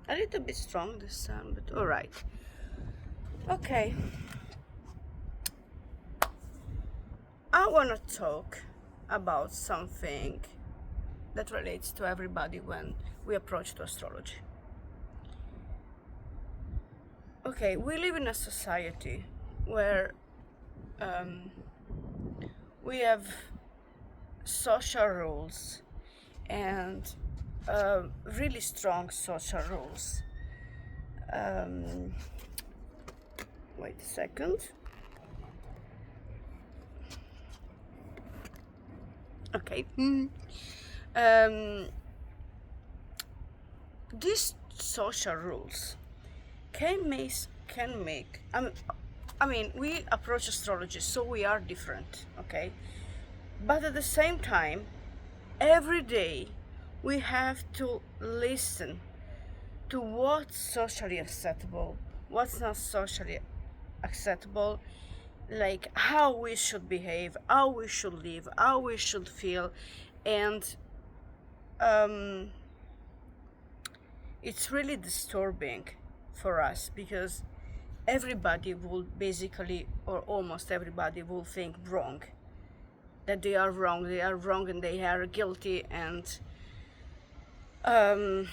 A little bit strong this sun, but all right. Okay. I want to talk about something that relates to everybody when we approach to astrology. Okay, we live in a society where um, we have social rules and really strong social rules. Um, Wait a second. Okay. Um, these social rules can make. I mean, we approach astrology, so we are different. Okay, but at the same time, every day we have to listen to what's socially acceptable, what's not socially acceptable, like how we should behave, how we should live, how we should feel, and um, it's really disturbing for us because everybody will basically, or almost everybody, will think wrong, that they are wrong, and they are guilty, and um,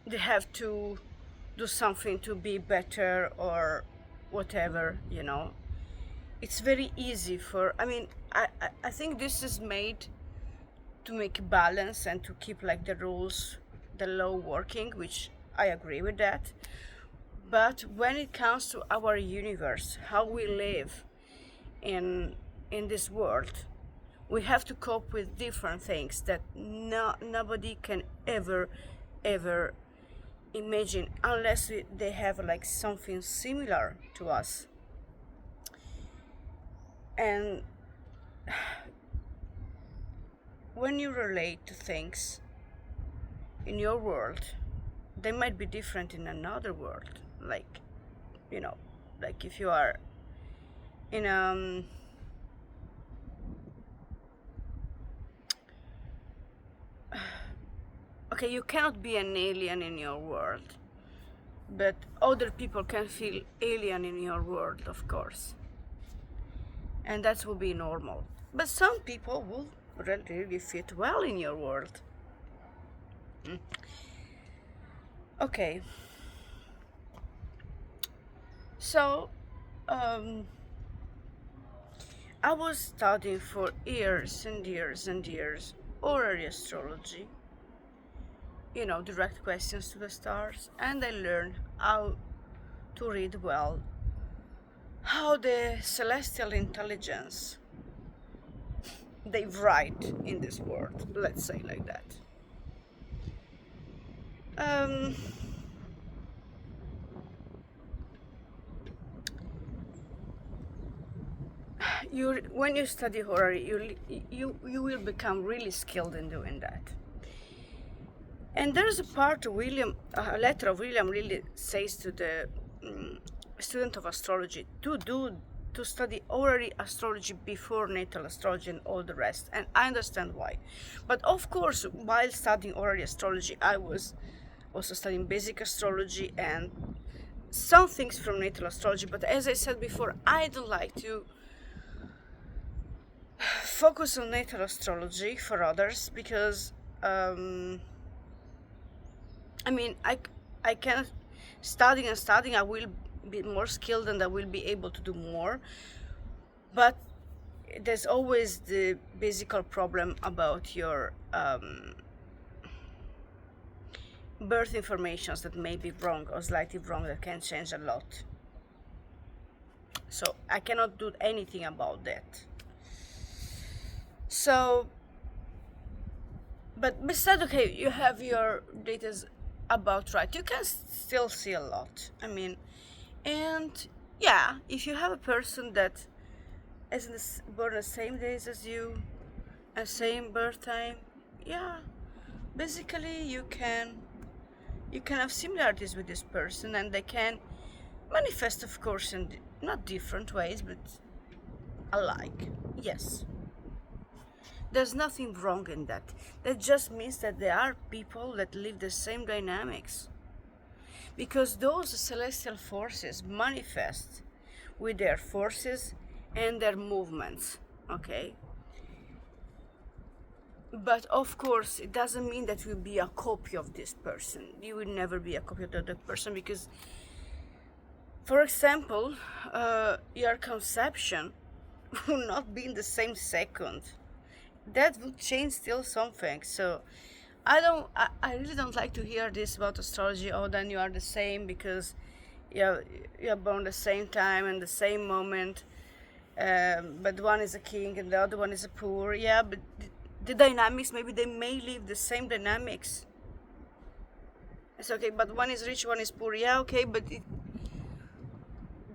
they have to do something to be better or whatever. It's very easy for, I think this is made to make balance and to keep like the rules, the law working, which I agree with that. But when it comes to our universe, how we live in this world, we have to cope with different things that nobody can ever imagine unless they have like something similar to us. And when you relate to things in your world, they might be different in another world. Like, you know, like if you are in okay, you cannot be an alien in your world, but other people can feel alien in your world, of course, and that will be normal. But some people will really fit well in your world. Okay, so um, I was studying for years and years and years orary astrology, direct questions to the stars, and I learned how to read well, how the celestial intelligence they write in this world, let's say like that. Um, when you study horary, you will become really skilled in doing that. And there's a part a letter of William really says to the student of astrology to study horary astrology before natal astrology and all the rest. And I understand why. But of course, while studying horary astrology, I was also studying basic astrology and some things from natal astrology. But as I said before, I don't like to focus on natal astrology for others because I can studying, I will be more skilled and I will be able to do more. But there's always the basic problem about your birth informations that may be wrong or slightly wrong, that can change a lot. So I cannot do anything about that. So, but besides, okay, you have your data about right, you can still see a lot. And yeah, if you have a person that is born the same days as you and same birth time, yeah, basically you can have similarities with this person, and they can manifest, of course, in not different ways, but alike. Yes. There's nothing wrong in that. That just means that there are people that live the same dynamics. because those celestial forces manifest with their forces and their movements, okay? But of course, it doesn't mean that you'll be a copy of this person. You will never be a copy of the other person, because, for example, your conception will not be in the same second. That would change still something. So I really don't like to hear this about astrology. Oh, then you are the same because you're born the same time and the same moment. But one is a king and the other one is a poor. Yeah, but the dynamics, maybe they may live the same dynamics. It's okay, but one is rich, one is poor. Yeah, okay, but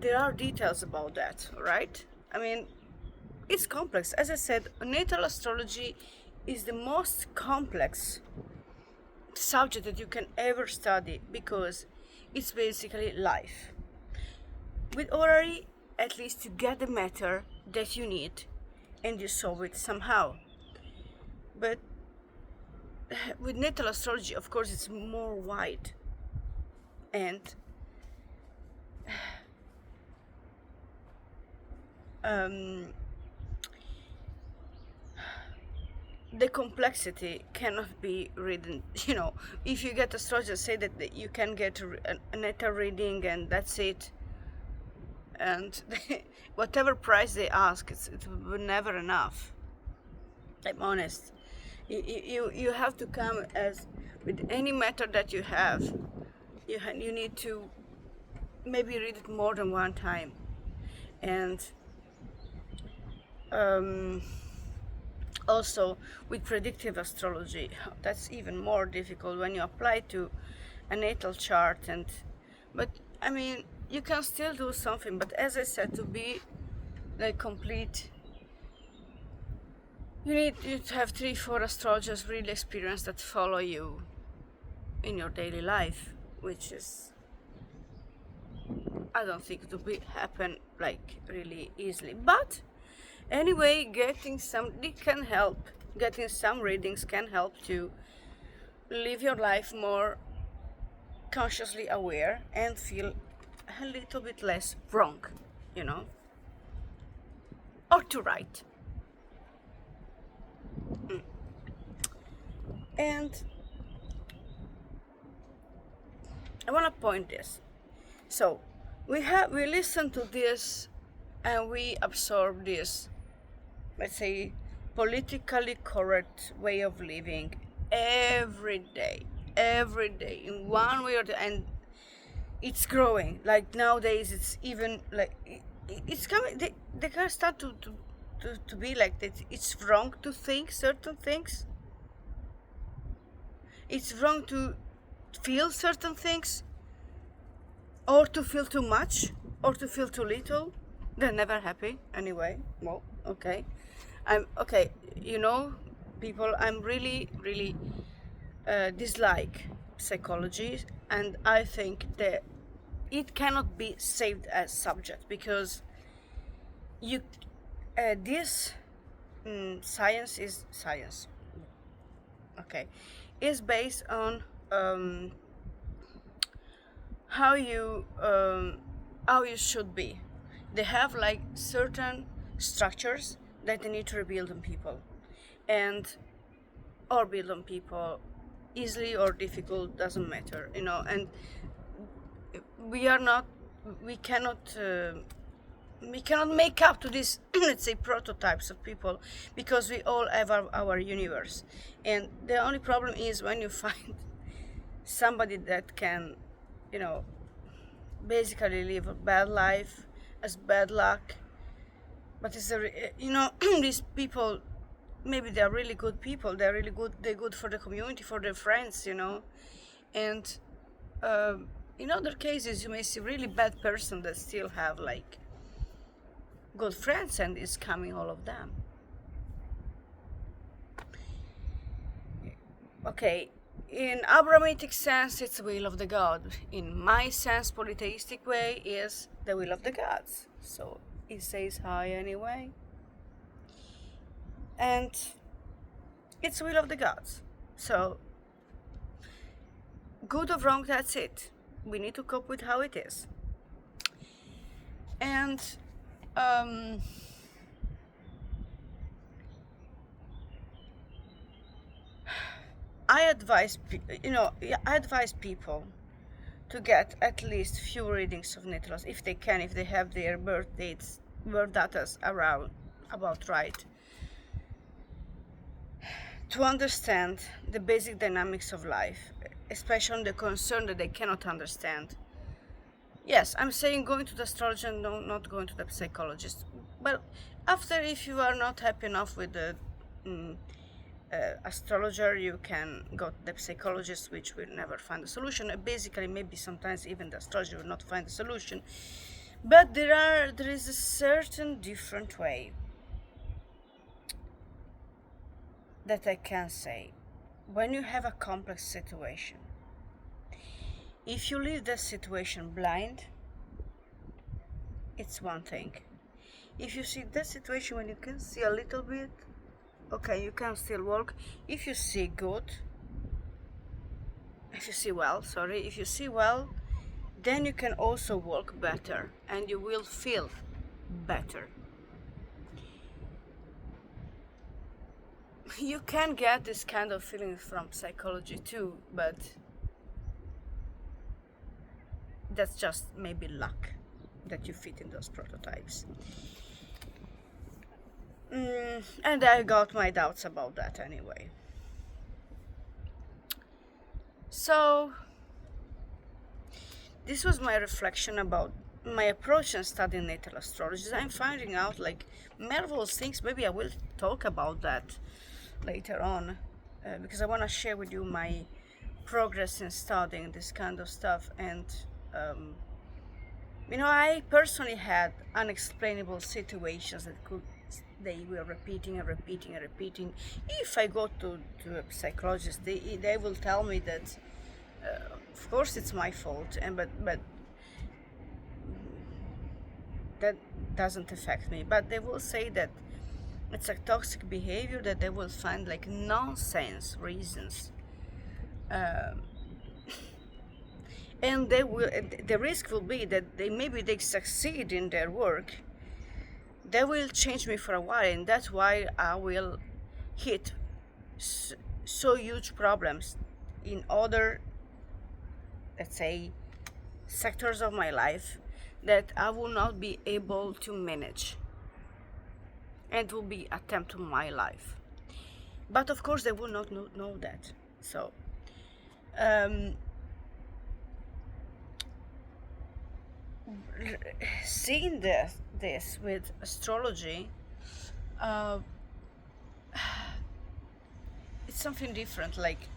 there are details about that, right? I mean, it's complex. As I said, natal astrology is the most complex subject that you can ever study, because it's basically life. With horary, at least you get the matter that you need and you solve it somehow. But with natal astrology, of course, it's more wide, and the complexity cannot be reading. If you get astrologers say that you can get a natal reading and that's it, and whatever price they ask, it's never enough. I'm honest. You have to come as with any matter that you have. You need to maybe read it more than one time, and also with predictive astrology, that's even more difficult when you apply to a natal chart. But I mean, you can still do something, but as I said, to be like complete, you need to have 3-4 astrologers really experienced that follow you in your daily life, which is, I don't think it will happen like really easily. But anyway, getting some readings can help to live your life more consciously aware and feel a little bit less wrong, or to right. And I want to point this. So we listen to this and we absorb this, let's say, politically correct way of living every day, in one way or the, and it's growing. Like nowadays, it's even like it's coming. They can start to be like that. It's wrong to think certain things. It's wrong to feel certain things, or to feel too much, or to feel too little. They're never happy anyway. Well, okay. I'm okay. People, I'm really, really dislike psychology, and I think that it cannot be saved as subject, because this science is science. Okay, is based on how you should be. They have like certain structures that they need to rebuild on people, or build on people easily or difficult, doesn't matter, and we cannot make up to these let's say prototypes of people, because we all have our universe. And the only problem is when you find somebody that can basically live a bad life as bad luck. But it's these people, maybe they're really good people, they're good for the community, for their friends, and in other cases you may see really bad person that still have like good friends, and is coming all of them. Okay, in Abrahamic sense, it's the will of the God. In my sense, polytheistic way, is the will of the gods. So it says hi anyway. And it's the will of the gods. So good or wrong, that's it. we need to cope with how it is. And um, I advise people to get at least few readings of natal if they can, if they have their birth dates, birth datas around about right, to understand the basic dynamics of life, especially the concern that they cannot understand. Yes, I'm saying going to the astrologer and not going to the psychologist. Well, after, if you are not happy enough with the mm, astrologer, you can go to the psychologist, which will never find a solution. Basically, maybe sometimes even the astrologer will not find a solution. But there is a certain different way that I can say. When you have a complex situation, if you leave the situation blind, it's one thing. If you see that situation when you can see a little bit, okay, you can still walk. If you see well, then you can also walk better and you will feel better. You can get this kind of feeling from psychology too, but that's just maybe luck that you fit in those prototypes. And I got my doubts about that anyway. So this was my reflection about my approach in studying natal astrology. I'm finding out like marvelous things. Maybe I will talk about that later on, because I want to share with you my progress in studying this kind of stuff. And I personally had unexplainable situations that they were repeating and repeating and repeating. If I go to a psychologist, they will tell me that of course it's my fault, but that doesn't affect me. But they will say that it's a toxic behavior, that they will find like nonsense reasons, and the risk will be that they succeed in their work. They will change me for a while, and that's why I will hit so huge problems in other, let's say, sectors of my life that I will not be able to manage, and it will be attempt to my life. But of course they will not know that. So seeing this with astrology, it's something different. Like,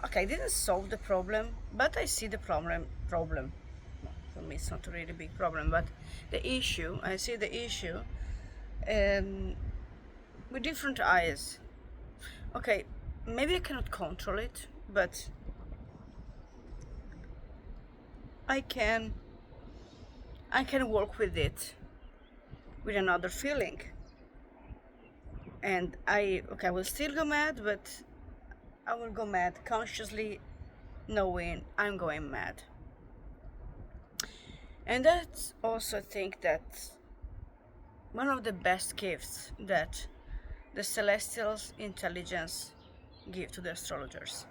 okay, I didn't solve the problem, but I see the problem. Well, for me, it's not a really big problem, but I see the issue with different eyes. Okay, maybe I cannot control it, but I can work with it with another feeling. And I will still go mad, but I will go mad consciously knowing I'm going mad. And that's also, I think, that one of the best gifts that the celestial intelligence give to the astrologers.